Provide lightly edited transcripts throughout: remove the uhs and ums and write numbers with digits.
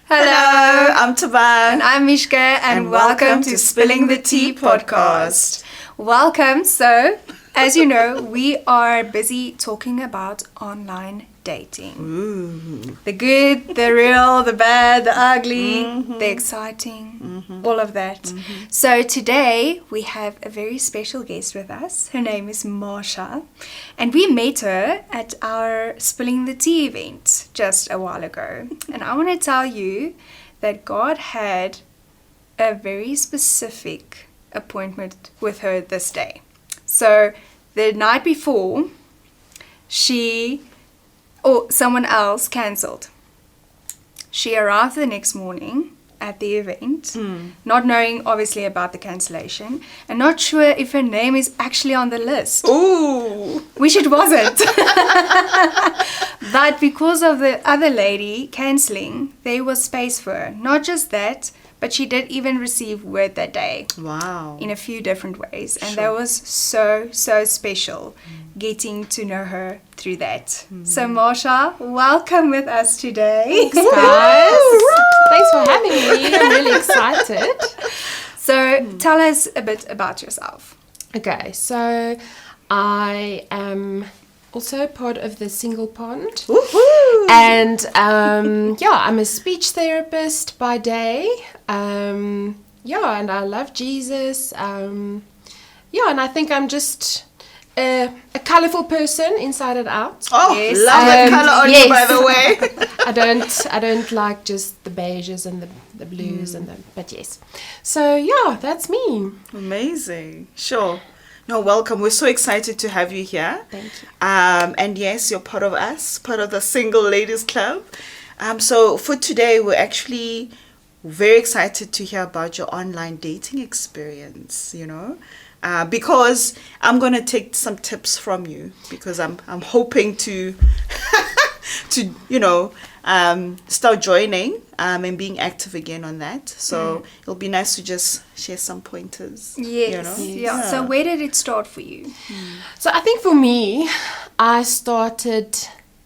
Hello, I'm Thabang. And I'm Mischke, and welcome to Spilling the Tea podcast. Welcome. So, as you know, we are busy talking about online dating. Ooh. The good, the real, the bad, the ugly, the exciting, all of that. So today we have a very special guest with us. Her name is Marsha, and we met her at our Spilling the Tea event just a while ago. And I want to tell you that God had a very specific appointment with her this day. So the night before, someone else cancelled. She arrived the next morning at the event, not knowing obviously about the cancellation, and not sure if her name is actually on the list. Ooh. Which it wasn't. But because of the other lady cancelling, there was space for her. Not just that, but she did even receive word that day. Wow. In a few different ways. And Sure. that was so special getting to know her through that. So Marsha, welcome with us today. Thanks, guys. Thanks for having me. I'm really excited. So tell us a bit about yourself. Okay, so I am also part of the Single Pond. Woohoo! And I'm a speech therapist by day. And I love Jesus. And I think I'm just a colourful person inside and out. Oh, Yes. love that colour on you, by the way. I don't like just the beiges and the blues but yes. So that's me. Amazing. Sure. No, welcome. We're so excited to have you here. Thank you. And yes, you're part of us, part of the Single Ladies Club. So for today, we're actually very excited to hear about your online dating experience, because I'm going to take some tips from you, because I'm hoping to start joining and being active again on that. So it'll be nice to just share some pointers. Yes. Yeah. So where did it start for you? So I think for me, I started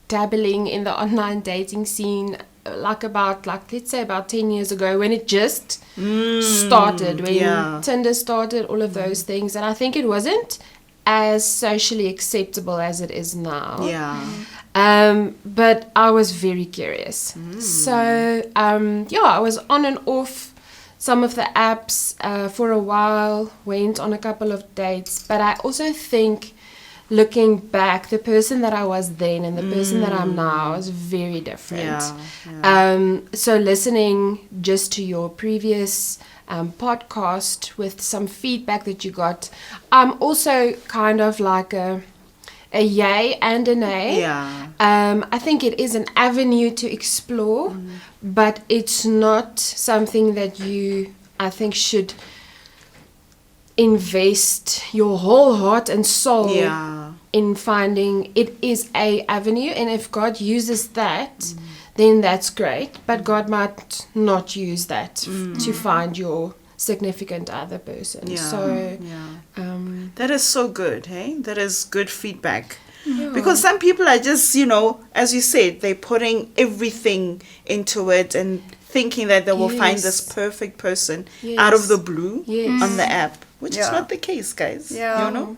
dabbling in the online dating scene let's say about 10 years ago, when it just started, when Tinder started, all of those things. And I think it wasn't as socially acceptable as it is now. Yeah. But I was very curious. So, I was on and off some of the apps for a while, went on a couple of dates. But I also think, looking back, the person that I was then and the person that I'm now is very different. So listening just to your previous podcast with some feedback that you got, I'm also kind of like a yay and a nay. I think it is an avenue to explore, but it's not something that you, I think, should invest your whole heart and soul in finding. It is a avenue, and if God uses that, then that's great, but God might not use that to find your significant other person. That is so good, hey? That is good feedback. Because some people are just, as you said, they're putting everything into it and thinking that they will find this perfect person out of the blue on the app, which is not the case, guys. So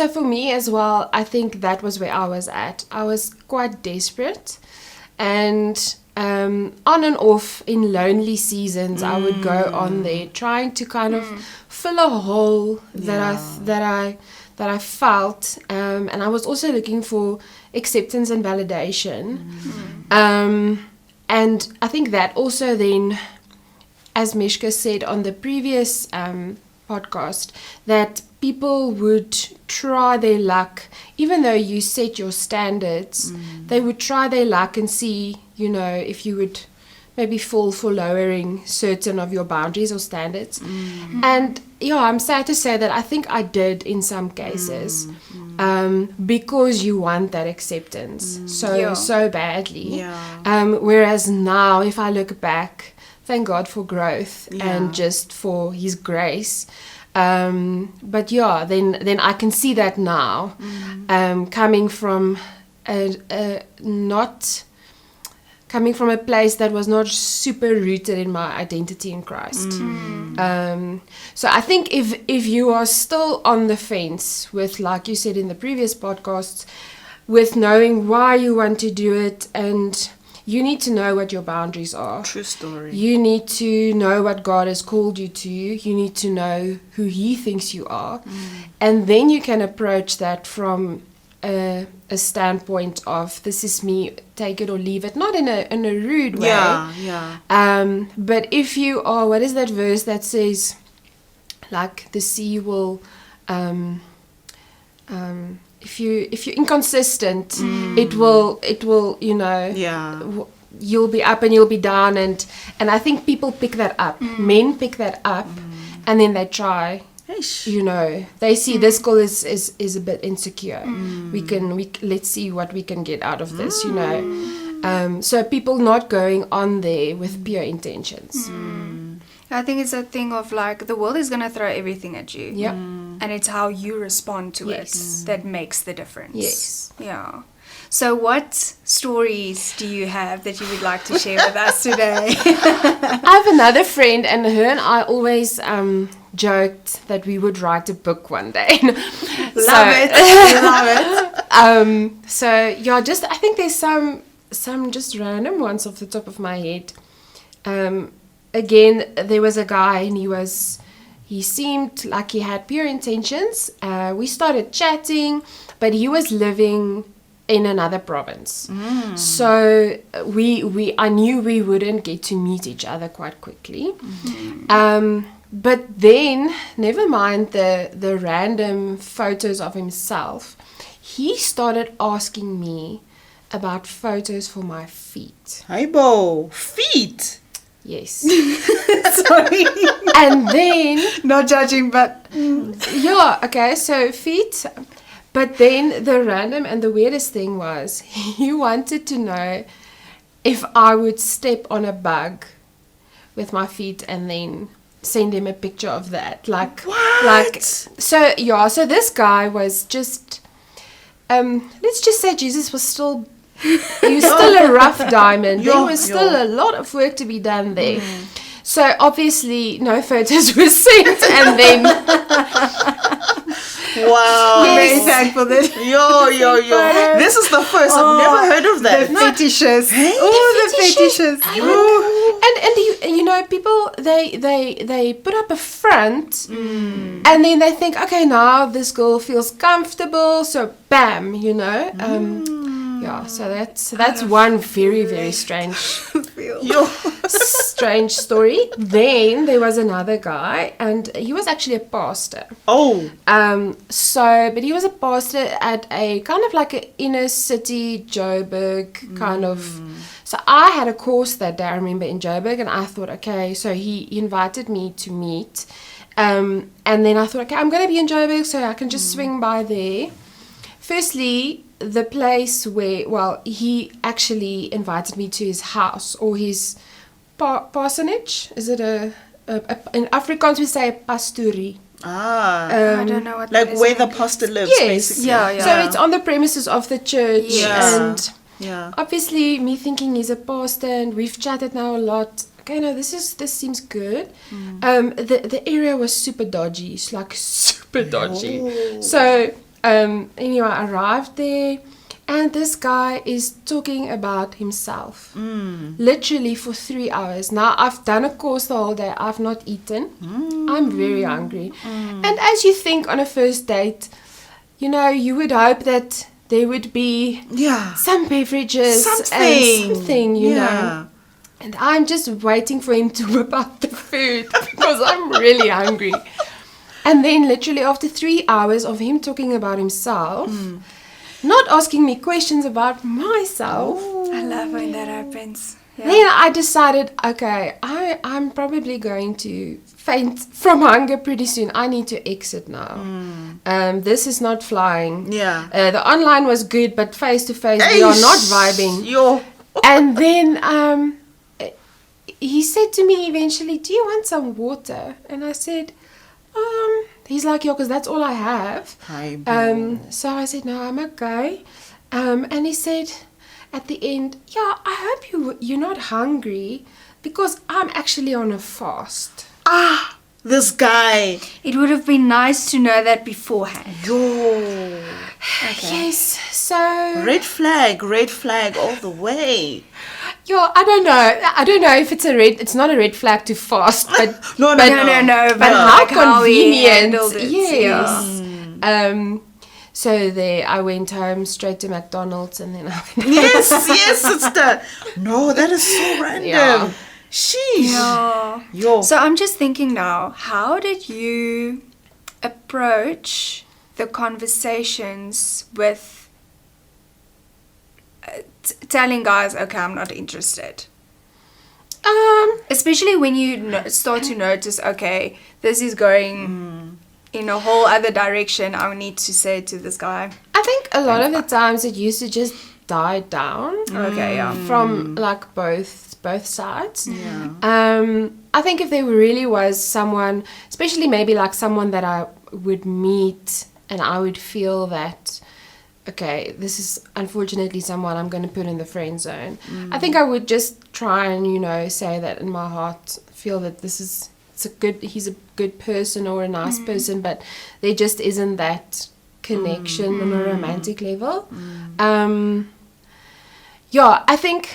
for me as well, I think that was where I was at. I was quite desperate, and on and off in lonely seasons, I would go on there trying to kind of fill a hole that I felt, and I was also looking for acceptance and validation. And I think that also then, as Mischke said on the previous podcast, that people would try their luck, even though you set your standards, they would try their luck and see, if you would maybe fall for lowering certain of your boundaries or standards. And I'm sad to say that I think I did in some cases, because you want that acceptance so badly. Whereas now, if I look back, thank God for growth and just for His grace. But then I can see that now, coming from a not coming from a place that was not super rooted in my identity in Christ. So I think if you are still on the fence with, like you said in the previous podcasts, with knowing why you want to do it, and you need to know what your boundaries are. True story. You need to know what God has called you to. You need to know who He thinks you are. And then you can approach that from a standpoint of, this is me, take it or leave it. Not in a rude way. Yeah. But if you are, what is that verse that says, like the sea will... if you're inconsistent, it will you'll be up and you'll be down, and I think people pick that up. Men pick that up, and then they try. They see this girl is a bit insecure. Let's see what we can get out of this. So people not going on there with pure intentions. I think it's a thing of like, the world is going to throw everything at you. Yeah. And it's how you respond to Yes. it that makes the difference. Yes. Yeah. So what stories do you have that you would like to share with us today? I have another friend, and her and I always joked that we would write a book one day. Love it. So yeah, I think there's some just random ones off the top of my head. Again, there was a guy, and he seemed like he had pure intentions. We started chatting, but he was living in another province. So I knew we wouldn't get to meet each other quite quickly. But then, never mind the random photos of himself, he started asking me about photos for my feet. Aibo, feet. Yes. Sorry. And then... Not judging, but... Yeah, okay, so feet. But then the random and the weirdest thing was, he wanted to know if I would step on a bug with my feet and then send him a picture of that. What? So this guy was just... let's just say Jesus was still... He was still a rough diamond. There was still a lot of work to be done there. So obviously no photos were sent, and then wow. I'm very thankful that Yo. This is the first. I've never heard of that. The fetishes. Hey? The fetishes. And people they put up a front, and then they think, okay, now this girl feels comfortable, so bam, Yeah, so that's one very, very strange strange story. Then there was another guy, and he was actually a pastor. Oh. But he was a pastor at a kind of like an inner city Joburg kind of. So I had a course that day, I remember, in Joburg, and I thought, okay, so he invited me to meet. And then I thought, okay, I'm going to be in Joburg, so I can just swing by there. Firstly, the place where, he actually invited me to his house, or his parsonage. Is it in Afrikaans we say pastorie. I don't know what like that is. where the pastor lives, Yes. basically. Yeah. So it's on the premises of the church. And obviously me thinking he's a pastor, and we've chatted now a lot. Okay, no, this seems good. The area was super dodgy. It's like super dodgy. Oh. So anyway, I arrived there, and this guy is talking about himself. Literally for 3 hours. Now, I've done a course the whole day. I've not eaten. I'm very hungry. And as you think on a first date, you would hope that there would be some beverages and something, you know. And I'm just waiting for him to whip out the food because I'm really hungry. And then literally after 3 hours of him talking about himself, not asking me questions about myself. I love when that happens. Yeah. Then I decided, okay, I'm probably going to faint from hunger pretty soon. I need to exit now. This is not flying. Yeah. The online was good, but face to face, we are not vibing. And then he said to me eventually, do you want some water? And I said, he's like, yeah, because that's all I have. So I said, no, I'm okay. And he said, at the end, I hope you're not hungry because I'm actually on a fast. This guy. It would have been nice to know that beforehand. Yo. Okay. Yes, so... Red flag all the way. I don't know if it's not a red flag to fast, but... No. But how like how he convenient. handled it. Yes. Yeah. So there, I went home straight to McDonald's and then I went... Yes, sister. No, that is so random. Yeah. Sheesh. Yeah. Yo. So I'm just thinking now, how did you approach the conversations with telling guys, okay, I'm not interested? Especially when you start to notice, okay, this is going in a whole other direction. I need to say to this guy. I think a lot of the times it used to just die down. Okay, yeah. From like both sides. Yeah. I think if there really was someone, especially maybe like someone that I would meet and I would feel that, okay, this is unfortunately someone I'm going to put in the friend zone. I think I would just try and, say that in my heart, feel that he's a good person or a nice person, but there just isn't that connection on a romantic level. I think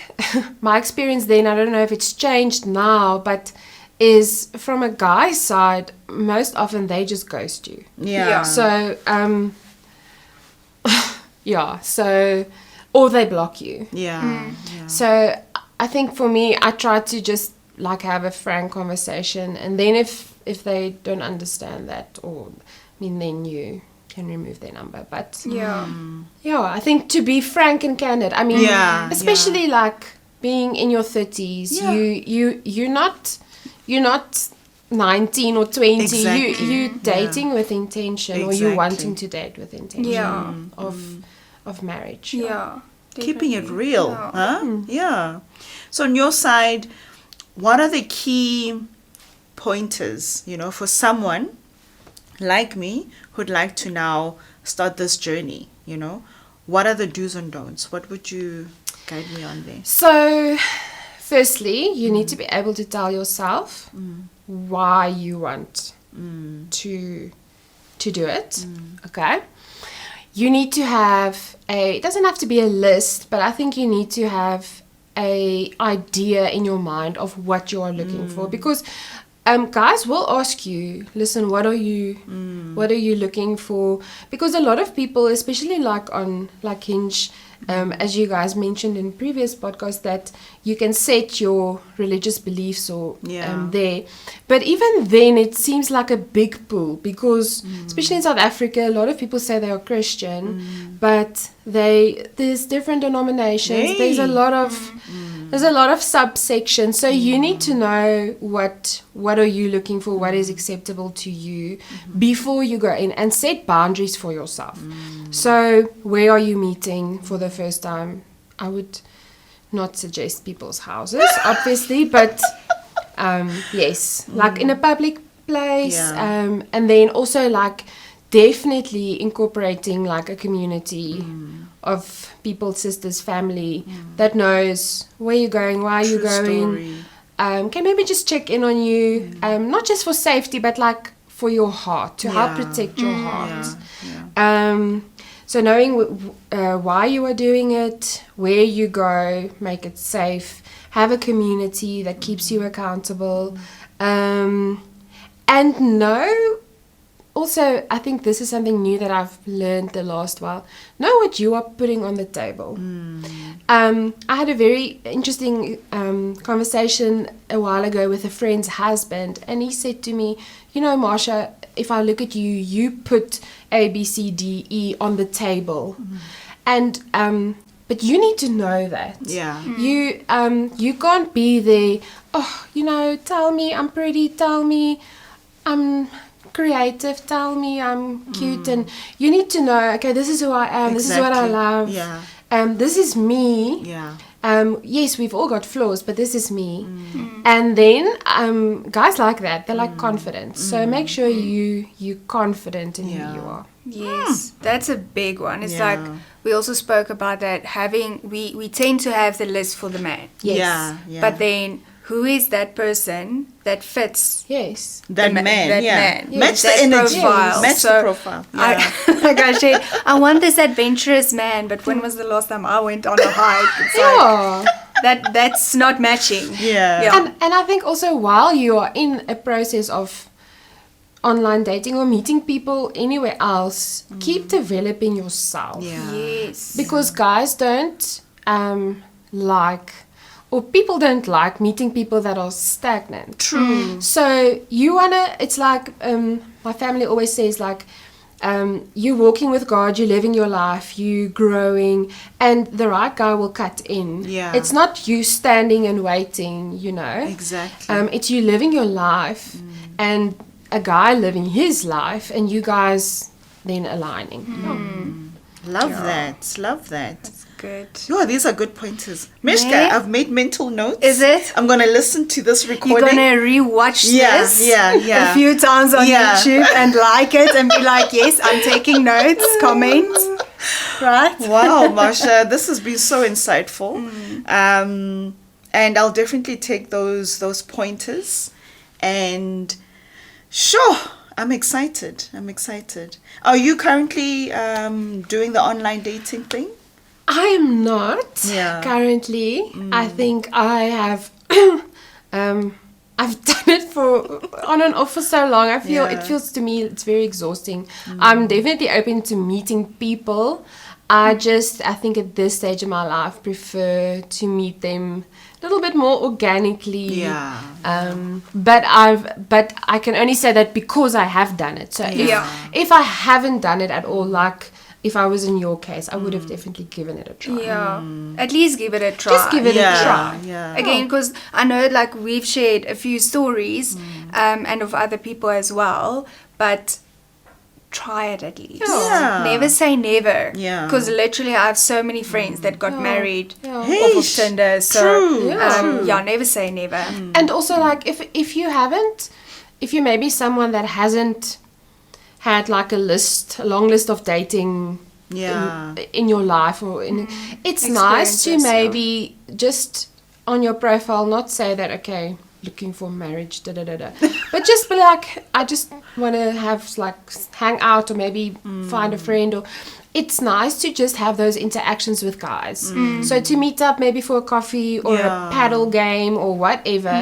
my experience then, I don't know if it's changed now, but is from a guy's side, most often they just ghost you. Yeah. So, or they block you. Yeah. So I think for me, I try to just like have a frank conversation, and then if they don't understand that, then you can remove their number. But I think to be frank and candid, I mean, especially like being in your 30s, you're not 19 or 20. Exactly. You dating with intention, or you wanting to date with intention of marriage. Yeah. Keeping it real, huh? Yeah. So on your side, what are the key pointers, for someone like me who'd like to now start this journey, What are the do's and don'ts? What would you guide me on there? So, firstly, you need to be able to tell yourself why you want to do it, okay? You need to have it doesn't have to be a list, but I think you need to have a idea in your mind of what you are looking for, because guys will ask you, listen, what are you looking for? Because a lot of people, especially like on like Hinge, as you guys mentioned in previous podcasts, that you can set your religious beliefs or there, but even then it seems like a big pull, because especially in South Africa, a lot of people say they are Christian, but there's different denominations. There's a lot of subsections, so you need to know what are you looking for, what is acceptable to you before you go in, and set boundaries for yourself. So where are you meeting for the first time? I would not suggest people's houses, obviously, but yes, like in a public place, and then also like definitely incorporating like a community of people, sisters, family that knows where you're going, why you're going. Can maybe just check in on you, not just for safety, but like for your heart, to help protect your heart. So knowing why you are doing it, where you go, make it safe, have a community that keeps you accountable, and know. Also, I think this is something new that I've learned the last while. Know what you are putting on the table. I had a very interesting conversation a while ago with a friend's husband, and he said to me, Marsha, if I look at you, you put A, B, C, D, E on the table. And but you need to know that. You can't be there, tell me I'm pretty, tell me I'm creative, tell me I'm cute, and you need to know, okay, this is who I am, this is what I love, this is me. Yes, we've all got flaws, but this is me. And then guys like that, they're like confident, so make sure you're confident in who you are. Yes, that's a big one. It's Yeah. like we also spoke about that we tend to have the list for the man. Yes. Yeah. But then who is that person that fits Yes. That man, that yeah. man? Match That the energy. profile. Match So the profile. Yeah. like I said, I want this adventurous man, but when was the last time I went on a hike? It's like, Yeah. that's not matching. Yeah. And I think also while you are in a process of online dating or meeting people anywhere else, keep developing yourself. Yeah. Yes. Because guys don't like, or people don't like meeting people that are stagnant. True. So you wanna, it's like, my family always says like, you're walking with God, you're living your life, you growing, and the right guy will cut in. Yeah. It's not you standing and waiting, you know. Exactly. It's you living your life and a guy living his life, and you guys then aligning. Love that. Love that. Good. Yeah, these are good pointers. Mishka, Yeah. I've made mental notes. Is it? I'm going to listen to this You're recording. gonna rewatch Yeah, this yeah. a few times on Yeah. YouTube and like it and be like, yes, I'm taking notes, comment. Right? Wow, Marsha, this has been so insightful. And I'll definitely take those pointers. And sure, I'm excited. Are you currently doing the online dating thing? I am not currently. I think I have I've done it for on and off for so long. I feel it feels to me it's very exhausting. I'm definitely open to meeting people. I think at this stage of my life prefer to meet them a little bit more organically. Yeah. But I can only say that because I have done it. So if I haven't done it at all, like if I was in your case, I would have definitely given it a try. Yeah. At least give it a try. Just give it a try. Yeah. Again, because I know like we've shared a few stories and of other people as well, but try it at least. Yeah. Never say never. Yeah. Because literally I have so many friends that got married off of Heish. Tinder. So True. never say never. And also, like, if you maybe someone that hasn't had like a long list of dating in your life, or it's nice to maybe just on your profile not say that, okay, looking for marriage, but just be like, I just want to have like hang out, or maybe find a friend, or it's nice to just have those interactions with guys. So to meet up maybe for a coffee or a paddle game or whatever.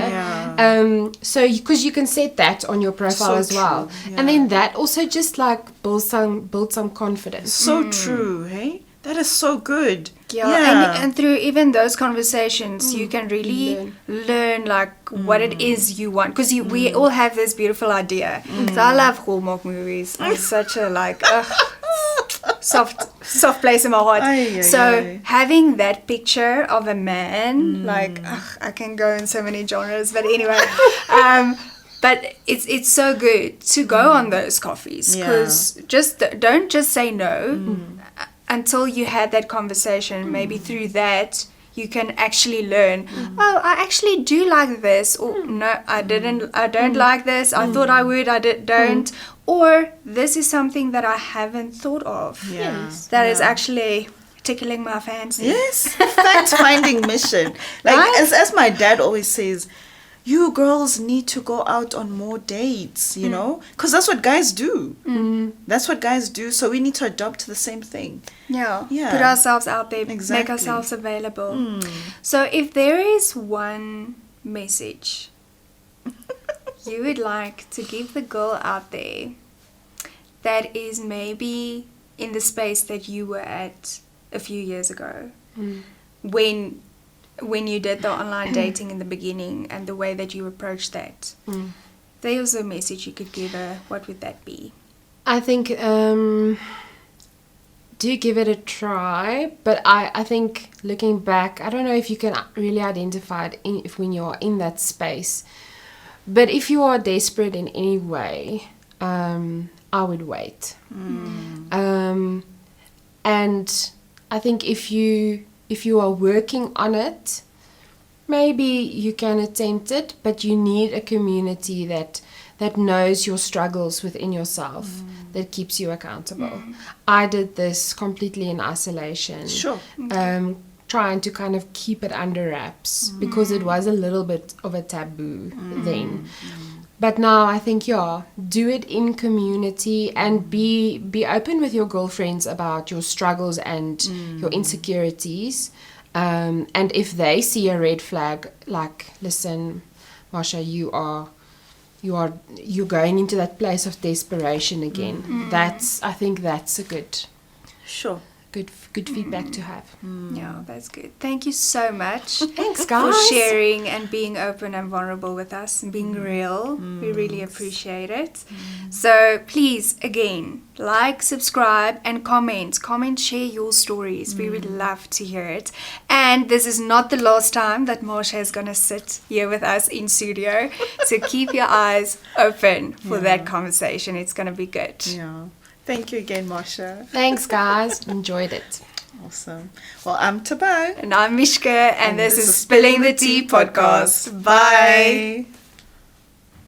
So because you can set that on your profile as well, and then that also just like build some confidence. So true, hey? That is so good. And through even those conversations you can really learn like what it is you want, because we all have this beautiful idea. So I love Hallmark movies. It's such a like soft place in my heart. Having that picture of a man, like I can go in so many genres, but anyway, but it's so good to go on those coffees, because don't just say no until you had that conversation. Maybe through that you can actually learn, oh, I actually do like this, or no, I don't like this, I thought I would, don't, or this is something that I haven't thought of. That is actually tickling my fancy. Yes, fact-finding mission. Like, Right? as my dad always says, you girls need to go out on more dates, you know? Because that's what guys do. That's what guys do, so we need to adopt the same thing. Yeah. Yeah. Put ourselves out there, make Exactly. ourselves available. So if there is one message you would like to give the girl out there that is maybe in the space that you were at a few years ago, when you did the online dating in the beginning and the way that you approached that, there's a message you could give her, what would that be? I think do give it a try, but I think looking back, I don't know if you can really identify it if when you're in that space, but if you are desperate in any way, I would wait. And I think if you are working on it, maybe you can attempt it, but you need a community that that knows your struggles within yourself that keeps you accountable. I did this completely in isolation. Sure. Trying to kind of keep it under wraps because it was a little bit of a taboo then. But now I think, do it in community and be open with your girlfriends about your struggles and your insecurities. And if they see a red flag, like, listen, Marsha, you're going into that place of desperation again. I think that's a good feedback to have. Yeah, that's good. Thank you so much. Thanks, guys. For sharing and being open and vulnerable with us and being real. We really appreciate it. So please, again, like, subscribe, and comment. Share your stories. We would love to hear it. And this is not the last time that Marsha is going to sit here with us in studio. So keep your eyes open for that conversation. It's going to be good. Yeah. Thank you again, Marsha. Thanks, guys. Enjoyed it. Awesome. Well, I'm Thabang. And I'm Mischke, and this is Spilling the Tea Podcast. Bye.